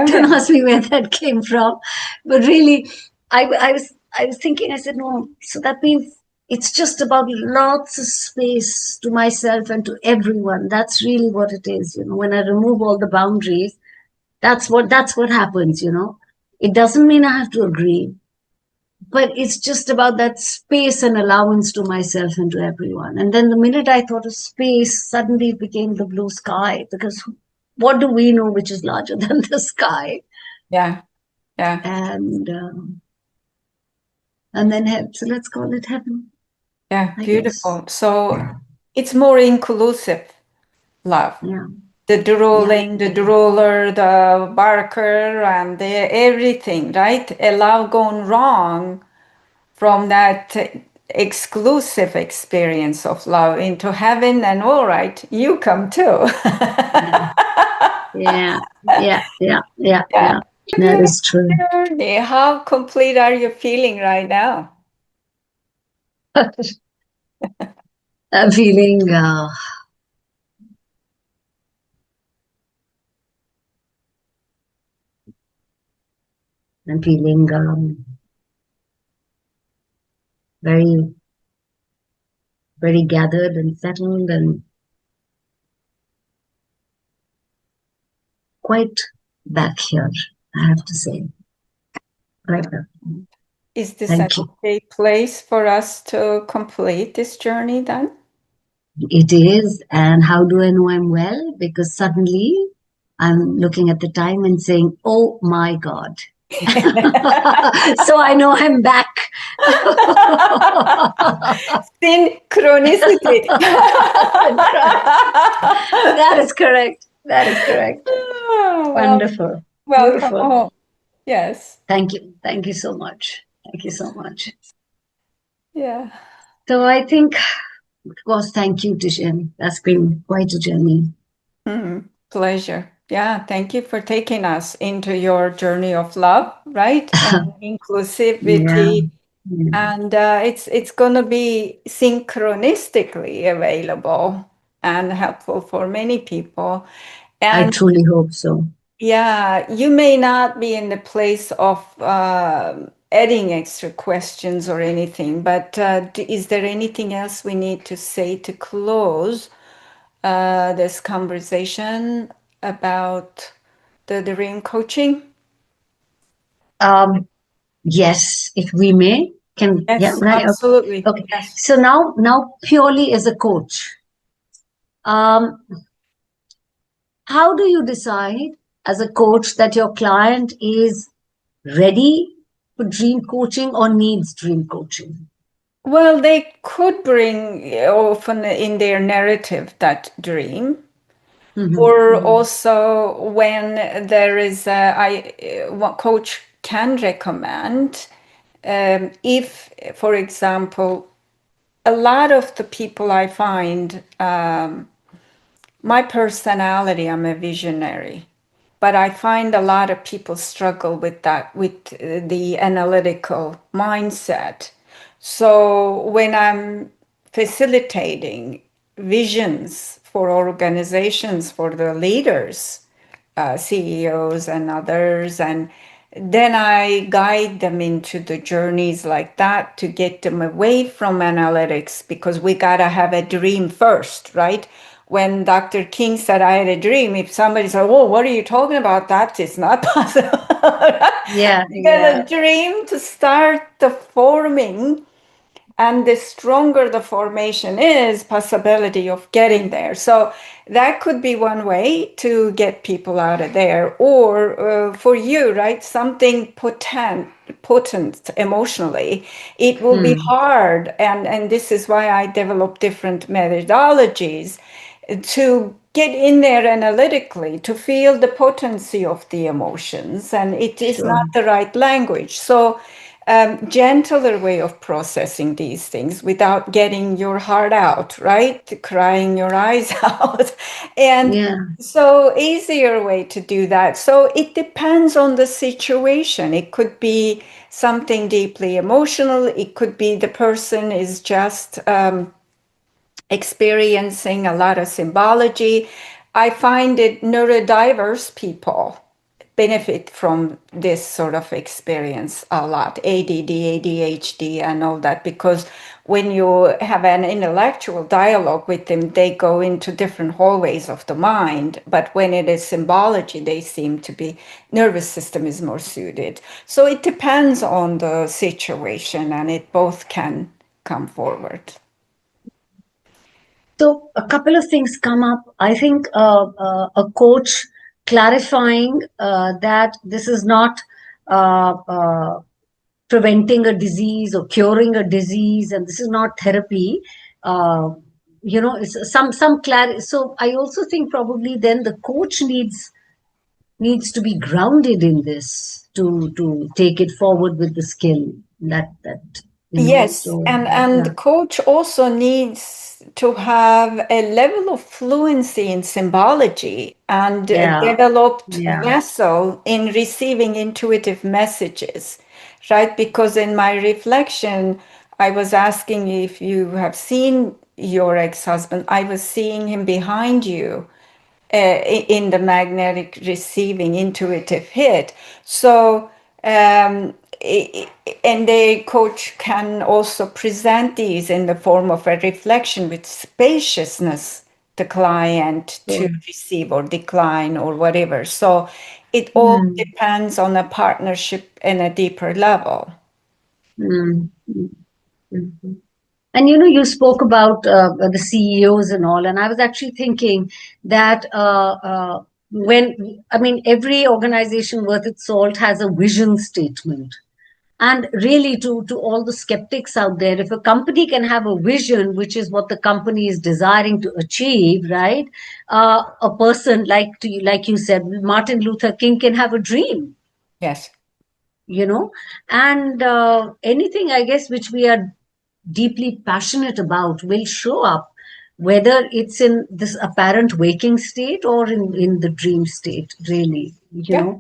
Don't Heaven. ask me where that came from, but really, I was thinking. I said, no. So that means it's just about lots of space to myself and to everyone. That's really what it is. When I remove all the boundaries, that's what happens. It doesn't mean I have to agree, but it's just about that space and allowance to myself and to everyone. And then the minute I thought of space, suddenly it became the blue sky, because what do we know which is larger than the sky? Yeah. Yeah. And then so let's call it heaven, Yeah. I guess. Beautiful. So it's more inclusive love. Yeah, The yeah, drooling, the drooler, the barker, and the everything, right? Allow going wrong from that exclusive experience of love into heaven, and all right, you come too. yeah, yeah, yeah, yeah, yeah, Yeah. yeah. That Beautiful is true. journey. How complete are you feeling right now? I'm feeling, I'm feeling very, very gathered and settled and quite back here, I have to say. Right now. Is this an Thank you. okay place for us to complete this journey then? It is. And how do I know I'm well? Because suddenly I'm looking at the time and saying, oh my God. So I know I'm back. Synchronicity. That is correct. That is correct. Oh, well, Wonderful. welcome Beautiful. home. Yes. Thank you. Thank you so much. Thank you so much. Yeah. So I think, of course, thank you, Tijen. That's been quite a journey. Pleasure. Yeah. Thank you for taking us into your journey of love, right? And Yeah. inclusivity. Yeah. And it's going to be synchronistically available and helpful for many people. I And truly hope so. yeah, you may not be in the place of adding extra questions or anything, but is there anything else we need to say to close this conversation about the dream coaching? Um, yes, if we may, yeah, Yes, right. Okay. absolutely. Okay. Yes. So now purely as a coach, um, how do you decide as a coach that your client is ready for dream coaching or needs dream coaching? Well, they could bring often in their narrative that dream, Mm-hmm, or mm-hmm. also when there is what coach can recommend, if, for example, a lot of the people I find, my personality, I'm a visionary, but I find a lot of people struggle with that, with the analytical mindset. So when I'm facilitating visions for organizations, for the leaders, CEOs and others, and then I guide them into the journeys like that to get them away from analytics, because we got to have a dream first, right? When Dr. King said, I had a dream, if somebody said, oh, what are you talking about? That is not possible. Yeah, You got yeah. a dream to start the forming, and the stronger the formation is, possibility of getting there. So that could be one way to get people out of there. Or for you, right, something potent emotionally, it will be Hmm, hard. And this is why I develop different methodologies to get in there analytically, to feel the potency of the emotions, and it is not sure. the right language. So gentler way of processing these things without getting your heart out, right? Crying your eyes out. And Yeah. so, easier way to do that. So, it depends on the situation. It could be something deeply emotional, it could be the person is just experiencing a lot of symbology. I find that neurodiverse people benefit from this sort of experience a lot, ADD, ADHD, and all that, because when you have an intellectual dialogue with them, they go into different hallways of the mind. But when it is symbology, they seem to be, nervous system is more suited. So it depends on the situation, and it both can come forward. So a couple of things come up. I think a coach clarifying that this is not preventing a disease or curing a disease, and this is not therapy. Uh, it's some clarity. So I also think probably then the coach needs to be grounded in this to take it forward with the skill that Yes, So and yeah, the coach also needs to have a level of fluency in symbology and a yeah, developed yeah. vessel in receiving intuitive messages, right? Because in my reflection, I was asking you if you have seen your ex-husband. I was seeing him behind you in the magnetic receiving intuitive hit. So, and the coach can also present these in the form of a reflection with spaciousness, the client to So, receive or decline or whatever. So it all mm, depends on a partnership in a deeper level. mm, mm, mm. And you spoke about the CEOs and all, and I was actually thinking that when I mean every organization worth its salt has a vision statement. And really, to all the skeptics out there, if a company can have a vision, which is what the company is desiring to achieve, right? A person like you said, Martin Luther King can have a dream, Yes. you know, and anything I guess which we are deeply passionate about will show up, whether it's in this apparent waking state or in the dream state, really, Yeah.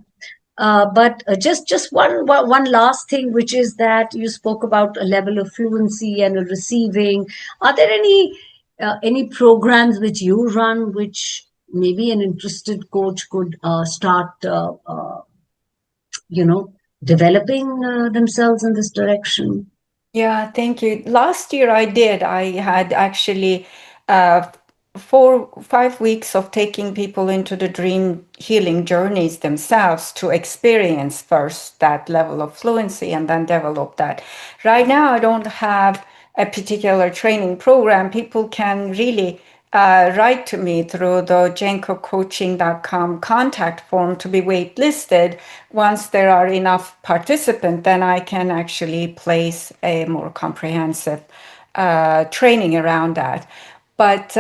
but just one last thing, which is that you spoke about a level of fluency and a receiving. Are there any programs which you run, which maybe an interested coach could start, you know, developing themselves in this direction? Yeah, thank you. Last year I did. I had actually uh, 5 weeks of taking people into the dream healing journeys themselves to experience first that level of fluency and then develop that. Right now, I don't have a particular training program. People can really write to me through the gencocoaching.com contact form to be waitlisted. Once there are enough participants, then I can actually place a more comprehensive training around that. But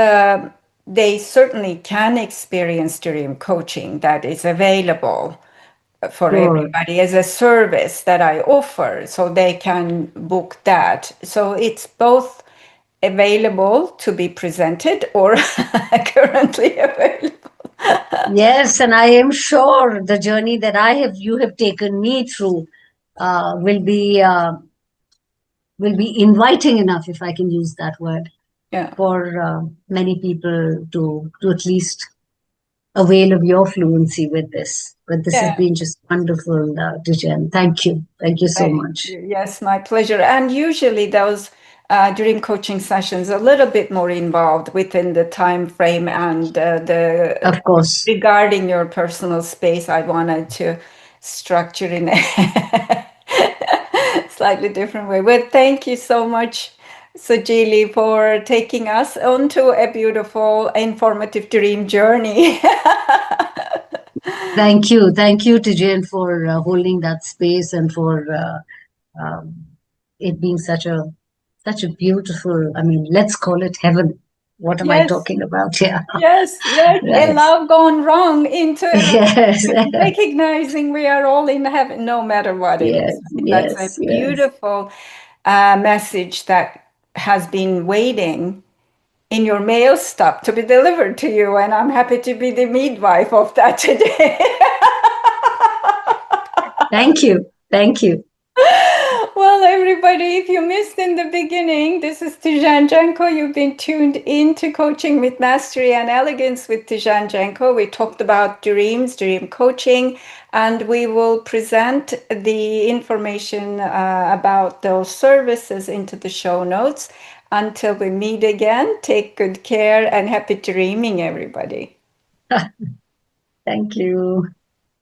they certainly can experience dream coaching that is available for Sure. everybody as a service that I offer, so they can book that. So it's both available to be presented or currently available. Yes, and I am sure the journey that you have taken me through uh, will be uh, will be inviting enough, if I can use that word, Yeah, for many people to at least avail of your fluency with this. But this has yeah. been just wonderful, Tijen. Thank you so Thank much. you. Yes, my pleasure. And usually those dream coaching sessions a little bit more involved within the time frame and the Of course. regarding your personal space. I wanted to structure in a slightly different way. But thank you so much, Sajili, for taking us onto a beautiful, informative dream journey. Thank you, Tijen, for holding that space and for um, it being such a beautiful. I mean, let's call it heaven. what am I Yes. talking about here? Yes, like a Right. love gone wrong into Yes. recognizing we are all in heaven, no matter what it Yes, is. That's a yes, yes. beautiful message that has been waiting in your mail stop to be delivered to you, and I'm happy to be the midwife of that today. Thank you. Thank you. Well, everybody, if you missed in the beginning, this is Tijen Genco. You've been tuned in to Coaching with Mastery and Elegance with Tijen Genco. We talked about dreams, dream coaching, and we will present the information about those services into the show notes. Until we meet again, take good care and happy dreaming, everybody. Thank you.